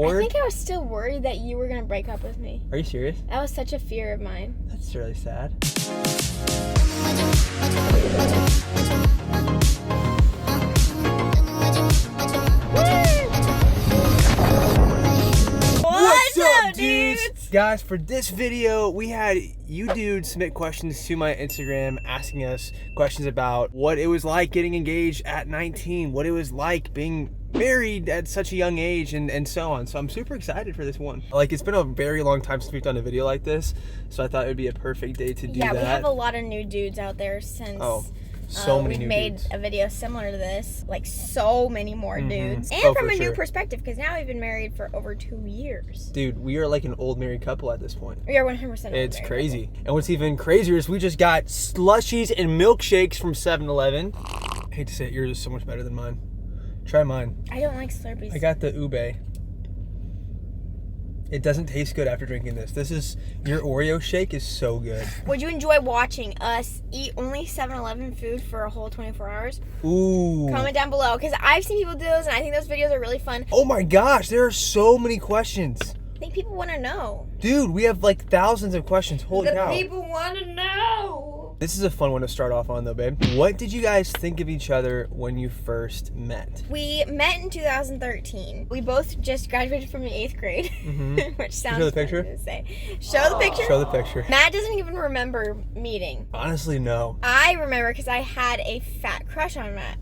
I think I was still worried that you were going to break up with me. Are you serious? That was such a fear of mine. That's really sad. What's up, dudes? Guys, for this video, we had you dudes submit questions to my Instagram asking us questions about what it was like getting engaged at 19, what it was like being married at such a young age, and so on. So I'm super excited for this one. Like, it's been a very long time since we've done a video like this, so I thought it would be a perfect day to do that. Yeah, we have a lot of new dudes out there since so many new made dudes. a video similar to this, like so many more dudes. And Oh, from for a new sure. perspective, because now we've been married for over 2 years. Dude, we are like an old married couple at this point. We are 100% It's married crazy. couple. And what's even crazier is we just got slushies and milkshakes from 7-Eleven. I hate to say it, yours is so much better than mine. Try mine. I don't like Slurpees. I got the ube. It doesn't taste good after drinking this. Your Oreo shake is so good. Would you enjoy watching us eat only 7-Eleven food for a whole 24 hours? Ooh. Comment down below, because I've seen people do those, and I think those videos are really fun. Oh my gosh, there are so many questions. I think people want to know. Dude, we have like thousands of questions. Holy cow. People want to know. This is a fun one to start off on though, babe. What did you guys think of each other when you first met? We met in 2013. We both just graduated from the 8th grade, which sounds Show the picture? funny to say. Show the picture? Show the picture. Matt doesn't even remember meeting. Honestly, no. I remember because I had a fat crush on Matt.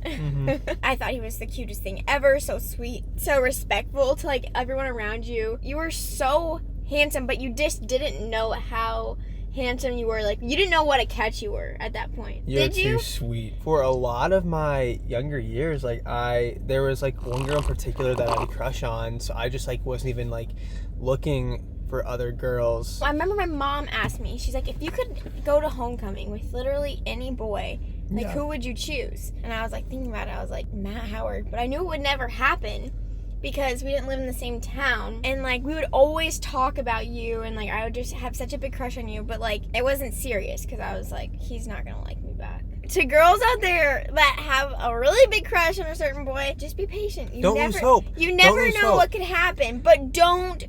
I thought he was the cutest thing ever, so sweet, so respectful to like everyone around you. You were so handsome, but you just didn't know how handsome you were. Like, you didn't know what a catch you were at that point. You're Did you? too sweet. For a lot of my younger years, like there was like one girl in particular that I had a crush on, so I just like wasn't even like looking for other girls. I remember my mom asked me, she's like, if you could go to homecoming with literally any boy, like who would you choose? And I was like thinking about it, I was like, Matt Howard. But I knew it would never happen because we didn't live in the same town, and like we would always talk about you, and like I would just have such a big crush on you, but like it wasn't serious because I was like, he's not gonna like me back. To girls out there that have a really big crush on a certain boy, just be patient. You Don't never, lose hope. You Don't never lose know hope. what could happen, but don't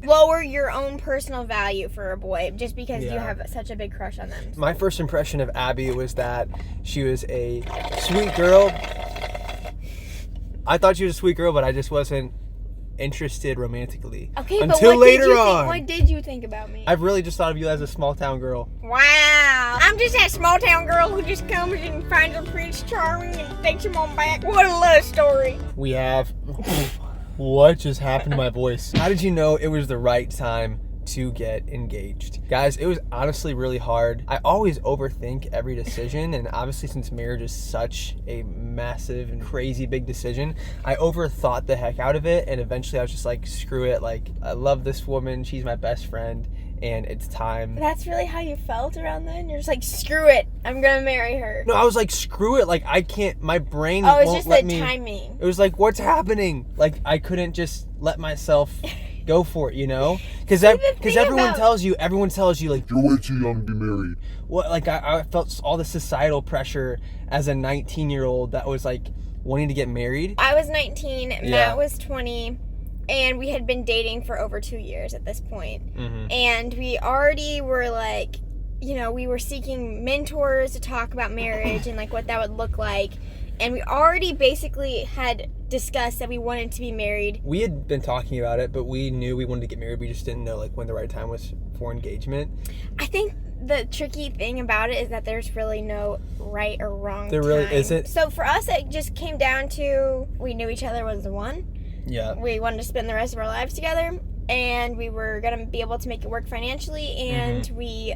lower your own personal value for a boy just because you have such a big crush on them. My first impression of Abby was that she was a sweet girl. I thought she was a sweet girl, but I just wasn't interested romantically. Okay, until but later on. What did you think about me? I've really just thought of you as a small town girl. Wow. I'm just that small town girl who just comes and finds her Prince Charming and takes him on back. What a love story. We have... What just happened to my voice? How did you know it was the right time to get engaged? Guys, it was honestly really hard. I always overthink every decision, and obviously since marriage is such a massive and crazy big decision, I overthought the heck out of it, and eventually I was just like, screw it. Like, I love this woman. She's my best friend, and it's time. That's really how you felt around then? You're just like, screw it, I'm gonna marry her. No, I was like, screw it. Like, I can't, my brain Oh, it's won't just let the me. timing. It was like, what's happening? Like, I couldn't just let myself go for it, you know? Because everyone tells you like, You're way too young to be married. what? Like, I felt all the societal pressure as a 19-year-old that was like wanting to get married. I was 19, Yeah. Matt was 20, and we had been dating for over 2 years at this point. And we already were like, you know, we were seeking mentors to talk about marriage and like what that would look like. And we already basically had discussed that we wanted to be married. We had been talking about it, but we knew we wanted to get married. We just didn't know like when the right time was for engagement. I think the tricky thing about it is that there's really no right or wrong There really time. isn't. So for us, it just came down to we knew each other was the one. Yeah. We wanted to spend the rest of our lives together, and we were going to be able to make it work financially, and we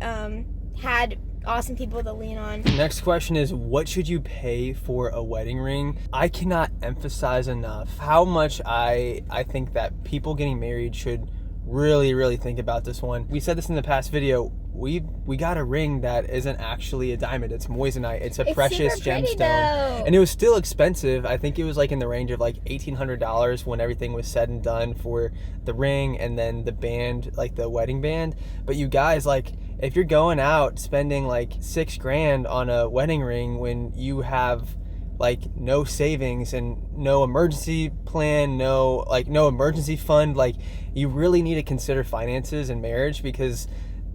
had awesome people to lean on. Next question is, what should you pay for a wedding ring? I cannot emphasize enough how much I think that people getting married should really think about this one. We said this in the past video. We got a ring that isn't actually a diamond. It's moissanite. It's a precious super pretty, gemstone. though. And it was still expensive. I think it was like in the range of like $1,800 when everything was said and done for the ring and then the band, like the wedding band. But you guys, like, if you're going out spending like $6,000 on a wedding ring when you have like no savings and no emergency plan, no emergency fund. Like, you really need to consider finances in marriage, because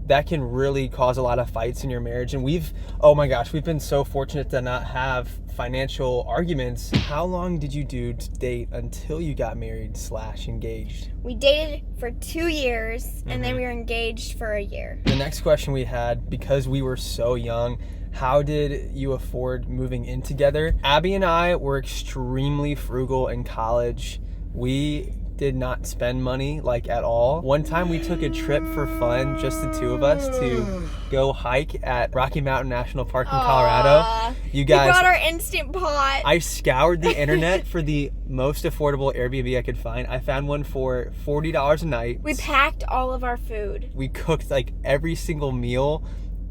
that can really cause a lot of fights in your marriage. And we've been so fortunate to not have financial arguments. How long did you date until you got married / engaged? We dated for 2 years, and then we were engaged for a year. The next question we had, because we were so young, how did you afford moving in together? Abby and I were extremely frugal in college. We did not spend money, like, at all. One time we took a trip for fun, just the two of us, to go hike at Rocky Mountain National Park in Colorado. You guys, we brought our Instant Pot. I scoured the internet for the most affordable Airbnb I could find. I found one for $40 a night. We packed all of our food. We cooked like every single meal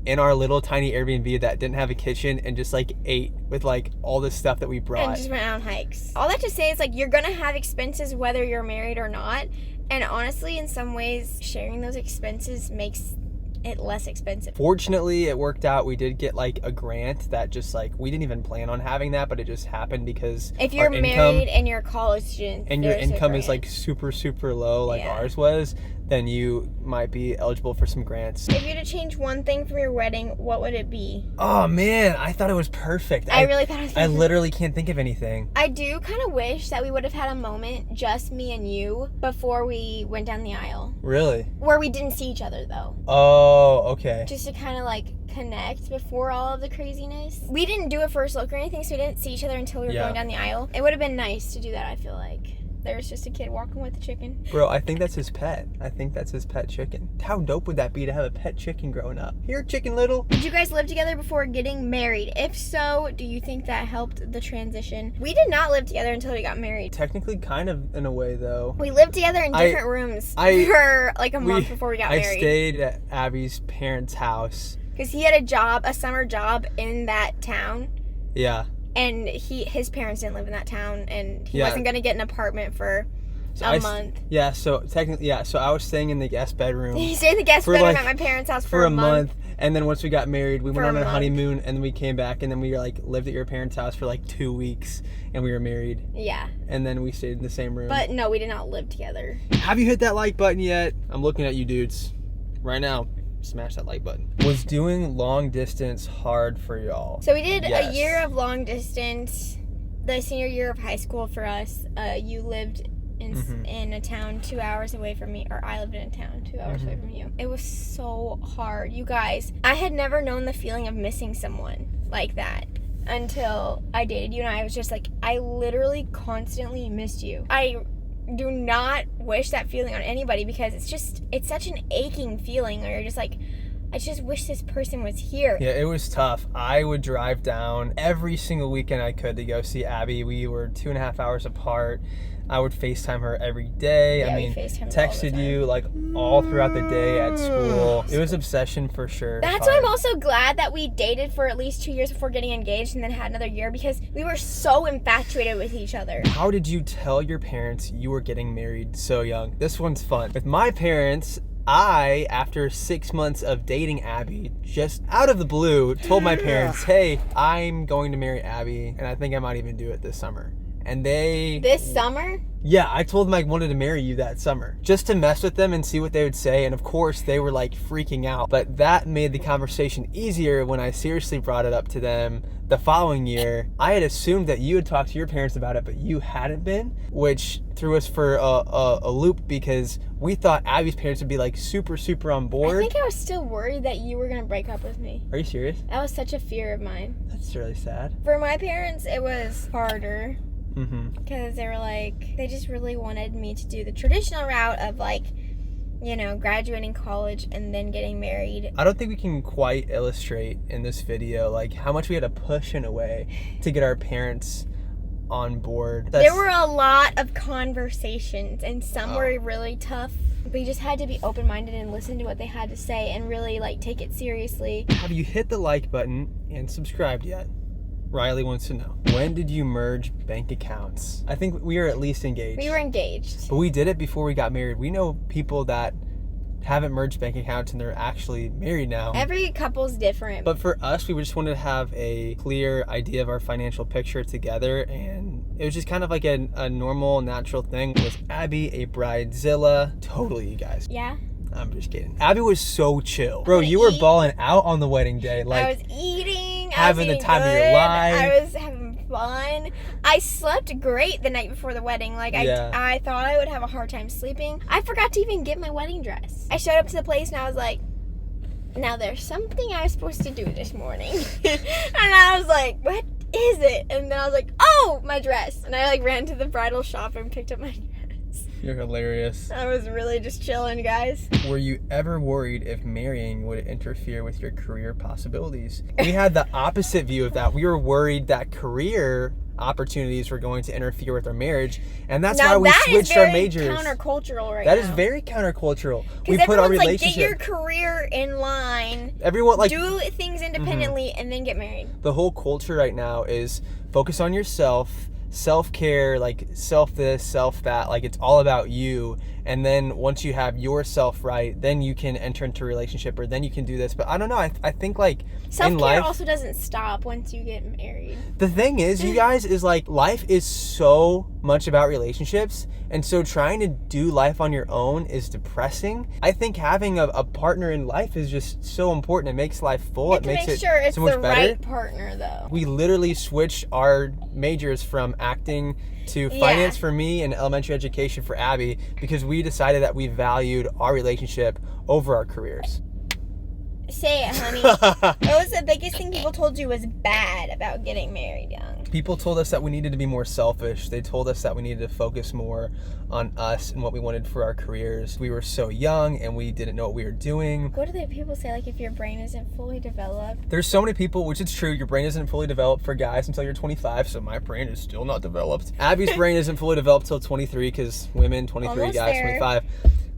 in our little tiny Airbnb that didn't have a kitchen, and just like ate with like all the stuff that we brought. And just went out on hikes. All that to say is, like, you're gonna have expenses whether you're married or not. And honestly, in some ways, sharing those expenses makes it less expensive. Fortunately, it worked out. We did get like a grant that just like, we didn't even plan on having that, but it just happened because if you're married and you're a college student and your income is like super, super low, like ours was, then you might be eligible for some grants. If you had to change one thing from your wedding, what would it be? Oh man, I thought it was perfect. I really thought it was perfect. I literally can't think of anything. I do kind of wish that we would have had a moment, just me and you, before we went down the aisle. Really? Where we didn't see each other, though. Oh, okay. Just to kind of like connect before all of the craziness. We didn't do a first look or anything, so we didn't see each other until we were going down the aisle. It would have been nice to do that, I feel like. There's just a kid walking with a chicken. Bro, I think that's his pet. I think that's his pet chicken. How dope would that be to have a pet chicken growing up? Here, chicken little. Did you guys live together before getting married? If so, do you think that helped the transition? We did not live together until we got married. Technically, kind of in a way, though. We lived together in different rooms for like a month before we got married. I stayed at Abby's parents' house. Because he had a summer job in that town. Yeah. And his parents didn't live in that town, and he wasn't going to get an apartment for a month. Yeah, so technically, so I was staying in the guest bedroom. He stayed in the guest bedroom at my parents' house for a month. And then once we got married, we went on our honeymoon, and then we came back, and then we like lived at your parents' house for like 2 weeks, and we were married. Yeah. And then we stayed in the same room. But no, we did not live together. Have you hit that like button yet? I'm looking at you dudes right now. Smash that like button. Was doing long distance hard for y'all? So we did a year of long distance. The senior year of high school for us. You lived in a town 2 hours away from me, or I lived in a town 2 hours away from you. It was so hard, you guys. I had never known the feeling of missing someone like that until I dated you, and I was just like, I literally constantly missed you. I do not wish that feeling on anybody, because it's such an aching feeling where you're just like, I just wish this person was here. Yeah, it was tough. I would drive down every single weekend I could to go see Abby. We were 2.5 hours apart. I would FaceTime her every day. Yeah, I mean, texted you like all throughout the day at school. It was obsession for sure. That's why I'm also glad that we dated for at least 2 years before getting engaged, and then had another year, because we were so infatuated with each other. How did you tell your parents you were getting married so young? This one's fun. With my parents, I, after 6 months of dating Abby, just out of the blue, told my parents, hey, I'm going to marry Abby, and I think I might even do it this summer. And This summer? Yeah, I told them I wanted to marry you that summer, just to mess with them and see what they would say. And of course, they were like freaking out. But that made the conversation easier when I seriously brought it up to them the following year. I had assumed that you had talked to your parents about it, but you hadn't been, which threw us for a loop, because we thought Abby's parents would be like super, super on board. I think I was still worried that you were going to break up with me. Are you serious? That was such a fear of mine. That's really sad. For my parents, it was harder. Because they were like, they just really wanted me to do the traditional route of like, you know, graduating college and then getting married. I don't think we can quite illustrate in this video like how much we had to push in a way to get our parents on board. There were a lot of conversations, and some were really tough. We just had to be open-minded and listen to what they had to say and really like take it seriously. Have you hit the like button and subscribed yet? Riley wants to know, when did you merge bank accounts? I think we were at least engaged. We were engaged. But we did it before we got married. We know people that haven't merged bank accounts and they're actually married now. Every couple's different. But for us, we just wanted to have a clear idea of our financial picture together, and it was just kind of like a normal, natural thing. Was Abby a bridezilla? Totally, you guys. Yeah. I'm just kidding. Abby was so chill. Bro, you were balling out on the wedding day. Like, I was eating. Having the time of your life. I was having fun. I slept great the night before the wedding. Like, I thought I would have a hard time sleeping. I forgot to even get my wedding dress. I showed up to the place and I was like, now there's something I was supposed to do this morning. And I was like, what is it? And then I was like, oh, my dress. And I like ran to the bridal shop and picked up my dress. You're hilarious. I was really just chilling, guys. Were you ever worried if marrying would interfere with your career possibilities? We had the opposite view of that. We were worried that career opportunities were going to interfere with our marriage, and that's why we switched our majors. That is very countercultural right now. That is very countercultural. We put our relationship. Like, get your career in line. Everyone do things independently and then get married. The whole culture right now is focus on yourself. Self-care, like self this, self that, like it's all about you. And then once you have yourself right, then you can enter into a relationship, or then you can do this. But I don't know, I think like self-care in life also doesn't stop once you get married. The thing is, you guys, is like life is so much about relationships, and so trying to do life on your own is depressing. I think having a partner in life is just so important. It makes life full. It makes it sure it's so much the better. Right partner though. We literally switched our majors from acting to finance for me and elementary education for Abby, because we decided that we valued our relationship over our careers. Say it, honey. What was the biggest thing people told you was bad about getting married young? People told us that we needed to be more selfish. They told us that we needed to focus more on us and what we wanted for our careers. We were so young and we didn't know what we were doing. What do the people say, like, if your brain isn't fully developed? There's so many people, which is true, your brain isn't fully developed for guys until you're 25, so my brain is still not developed. Abby's brain isn't fully developed till 23, because women, 23, almost guys, there. 25.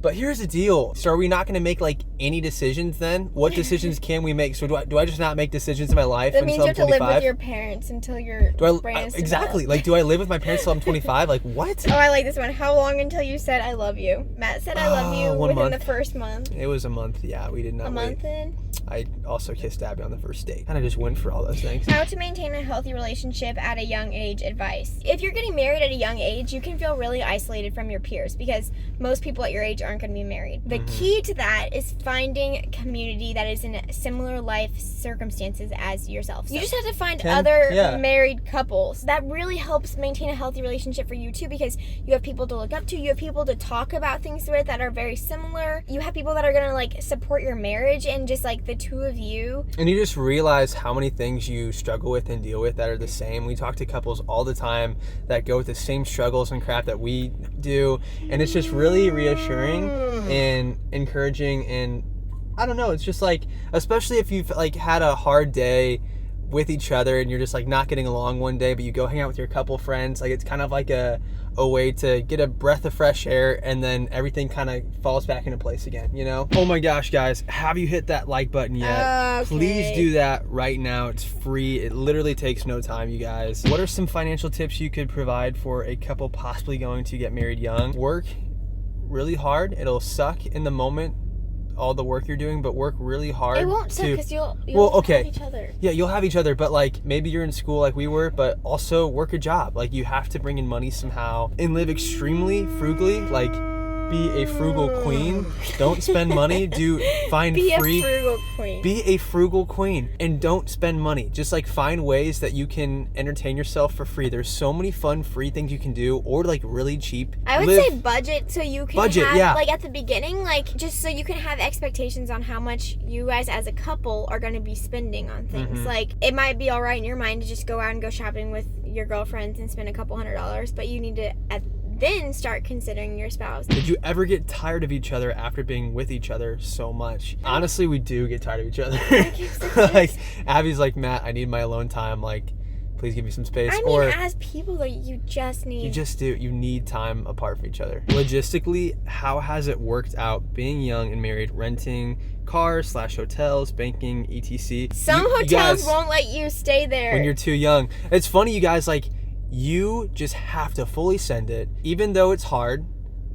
But here's the deal. So are we not going to make like any decisions then? What decisions can we make? So do I just not make decisions in my life that until means you I'm have 25? to live with your parents until your brain is exactly. developed. Like, do I live with my parents till I'm 25? Like, what? Oh, I like this one. How long until you said I love you? Matt said I love you within the first month. It was a month. Yeah, we did not wait. A month in? I also kissed Abby on the first date. Kind of just went for all those things. How to maintain a healthy relationship at a young age advice. If you're getting married at a young age, you can feel really isolated from your peers because most people at your age aren't going to be married. The key to that is finding community that is in similar life circumstances as yourself. So you just have to find other married couples. That really helps maintain a healthy relationship for you too, because you have people to look up to. You have people to talk about things with that are very similar. You have people that are going to like support your marriage, and just like the two of you. And you just realize how many things you struggle with and deal with that are the same. We talk to couples all the time that go with the same struggles and crap that we do, and it's just really reassuring and encouraging. And I don't know, it's just like, especially if you've like had a hard day with each other and you're just like not getting along one day, but you go hang out with your couple friends, like it's kind of like a way to get a breath of fresh air, and then everything kind of falls back into place again, you know? Oh my gosh, guys, have you hit that like button yet? Okay. Please do that right now. It's free. It literally takes no time, you guys. What are some financial tips you could provide for a couple possibly going to get married young? Work really hard. It'll suck in the moment, all the work you're doing, but work really hard. It won't suck because you'll have each other. Yeah, you'll have each other, but like maybe you're in school like we were, but also work a job. Like you have to bring in money somehow and live extremely frugally. Like be a frugal queen. Don't spend money. Be a frugal queen. Be a frugal queen and don't spend money. Just like find ways that you can entertain yourself for free. There's so many fun free things you can do, or like really cheap. I would say budget, so you can have like at the beginning, like just so you can have expectations on how much you guys as a couple are going to be spending on things. Like it might be all right in your mind to just go out and go shopping with your girlfriends and spend a couple $100, but you need to then start considering your spouse. Did you ever get tired of each other after being with each other so much? Honestly, we do get tired of each other. Like Abby's like, Matt, I need my alone time. Like, please give me some space. I mean, as people, though, you just need... You just do. You need time apart from each other. Logistically, how has it worked out being young and married, renting cars / hotels, banking, etc.? Some hotels won't let you stay there. When you're too young. It's funny, you guys, like... You just have to fully send it, even though it's hard.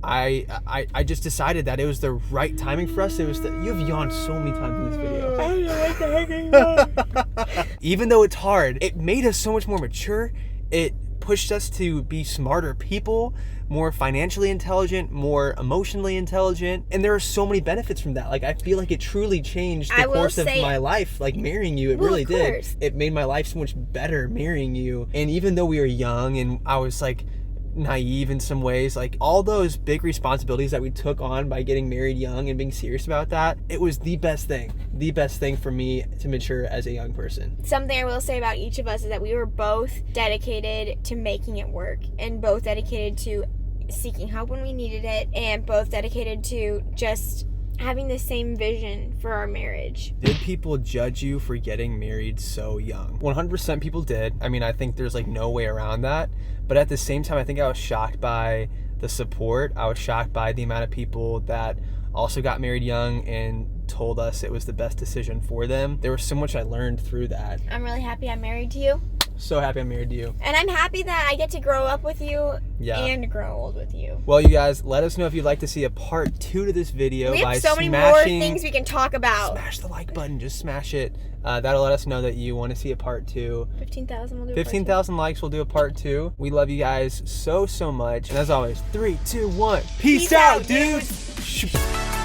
I just decided that it was the right timing for us. You've yawned so many times in this video. I don't know what the heck anymore. Even though it's hard, it made us so much more mature. It pushed us to be smarter people, more financially intelligent, more emotionally intelligent, and there are so many benefits from that. Like, I feel like it truly changed the course of my life. Like, marrying you, it really did. It made my life so much better marrying you. And even though we were young and I was like naive in some ways, like all those big responsibilities that we took on by getting married young and being serious about that, it was the best thing for me to mature as a young person. Something I will say about each of us is that we were both dedicated to making it work, and both dedicated to seeking help when we needed it, and both dedicated to just having the same vision for our marriage. Did people judge you for getting married so young? 100% people did. I mean, I think there's like no way around that. But at the same time, I think I was shocked by the support. I was shocked by the amount of people that also got married young and told us it was the best decision for them. There was so much I learned through that. I'm really happy I'm married to you. So happy I'm married to you. And I'm happy that I get to grow up with you and grow old with you. Well, you guys, let us know if you'd like to see a part 2 to this video. We have so many more things we can talk about. Smash the like button. Just smash it. That'll let us know that you want to see a part 2. 15,000 will do 15,000 likes, we'll do a part 2. We love you guys so much. And as always, 3, 2, 1. Peace out, dudes.